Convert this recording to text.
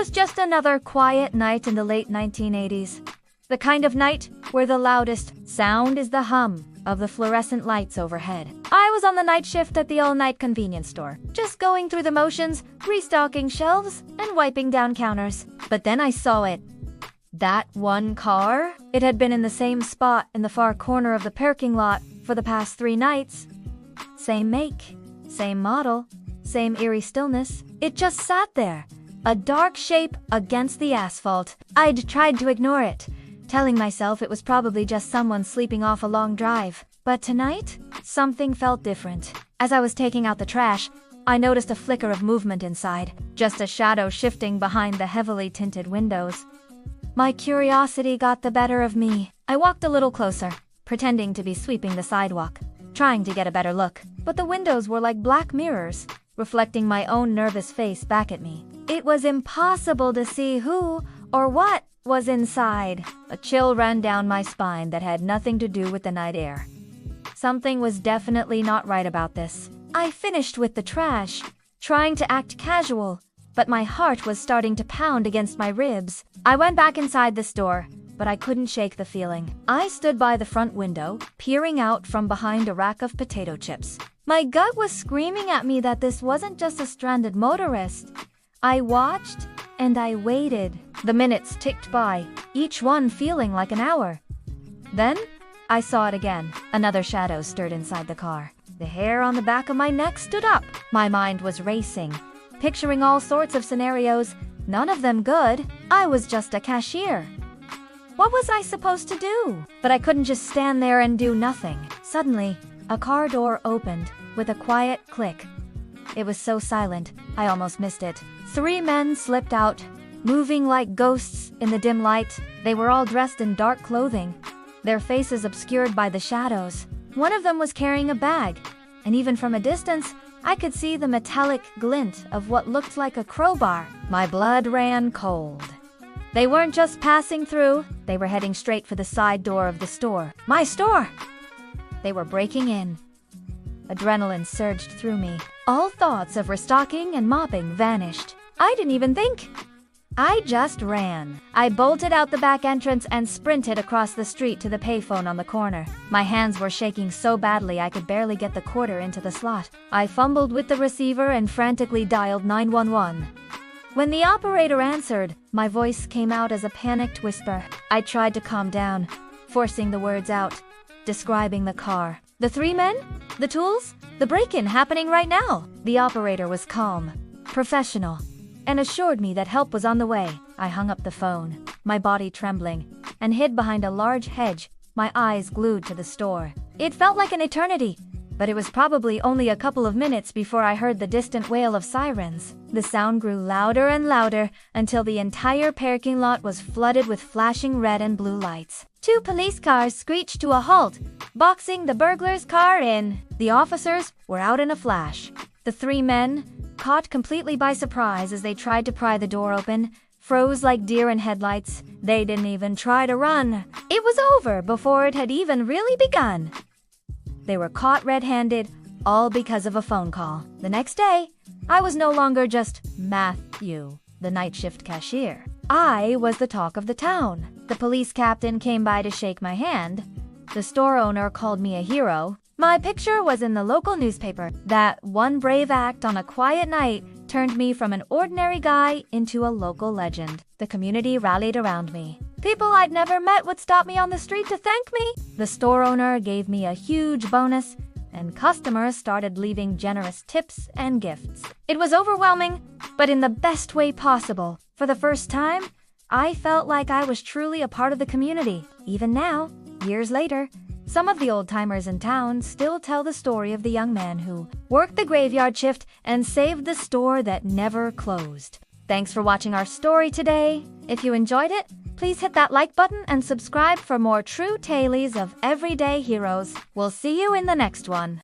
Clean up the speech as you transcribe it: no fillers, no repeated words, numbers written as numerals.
was just another quiet night in the late 1980s. The kind of night where the loudest sound is the hum of the fluorescent lights overhead. I was on the night shift at the all-night convenience store, just going through the motions, restocking shelves, and wiping down counters. But then I saw it. That one car? It had been in the same spot in the far corner of the parking lot for the past 3 nights. Same make, same model, same eerie stillness. It just sat there, a dark shape against the asphalt. I'd tried to ignore it, telling myself it was probably just someone sleeping off a long drive. But tonight, something felt different. As I was taking out the trash, I noticed a flicker of movement inside, just a shadow shifting behind the heavily tinted windows. My curiosity got the better of me. I walked a little closer, pretending to be sweeping the sidewalk, trying to get a better look. But the windows were like black mirrors, reflecting my own nervous face back at me. It was impossible to see who or what was inside. A chill ran down my spine that had nothing to do with the night air. Something was definitely not right about this. I finished with the trash, trying to act casual, but my heart was starting to pound against my ribs. I went back inside the store, but I couldn't shake the feeling. I stood by the front window, peering out from behind a rack of potato chips. My gut was screaming at me that this wasn't just a stranded motorist. I watched and I waited. The minutes ticked by, each one feeling like an hour. Then, I saw it again. Another shadow stirred inside the car. The hair on the back of my neck stood up. My mind was racing, picturing all sorts of scenarios, none of them good. I was just a cashier. What was I supposed to do? But I couldn't just stand there and do nothing. Suddenly, a car door opened with a quiet click. It was so silent, I almost missed it. 3 men slipped out, moving like ghosts in the dim light. They were all dressed in dark clothing, their faces obscured by the shadows. One of them was carrying a bag, and even from a distance, I could see the metallic glint of what looked like a crowbar. My blood ran cold. They weren't just passing through, they were heading straight for the side door of the store. My store! They were breaking in. Adrenaline surged through me. All thoughts of restocking and mopping vanished. I didn't even think. I just ran. I bolted out the back entrance and sprinted across the street to the payphone on the corner. My hands were shaking so badly I could barely get the quarter into the slot. I fumbled with the receiver and frantically dialed 911. When the operator answered, my voice came out as a panicked whisper. I tried to calm down, forcing the words out, describing the car. The 3 men? The tools? The break-in happening right now. The operator was calm, professional, and assured me that help was on the way. I hung up the phone, my body trembling, and hid behind a large hedge, my eyes glued to the store. It felt like an eternity, but it was probably only a couple of minutes before I heard the distant wail of sirens. The sound grew louder and louder until the entire parking lot was flooded with flashing red and blue lights. 2 police cars screeched to a halt, boxing the burglar's car in. The officers were out in a flash. The 3 men, caught completely by surprise as they tried to pry the door open, froze like deer in headlights. They didn't even try to run. It was over before it had even really begun. They were caught red-handed, all because of a phone call. The next day, I was no longer just Mathew, the night shift cashier. I was the talk of the town. The police captain came by to shake my hand. The store owner called me a hero. My picture was in the local newspaper. That one brave act on a quiet night turned me from an ordinary guy into a local legend. The community rallied around me. People I'd never met would stop me on the street to thank me. The store owner gave me a huge bonus, and customers started leaving generous tips and gifts. It was overwhelming, but in the best way possible. For the first time, I felt like I was truly a part of the community. Even now, years later, some of the old-timers in town still tell the story of the young man who worked the graveyard shift and saved the store that never closed. Thanks for watching our story today. If you enjoyed it, please hit that like button and subscribe for more true tales of everyday heroes. We'll see you in the next one.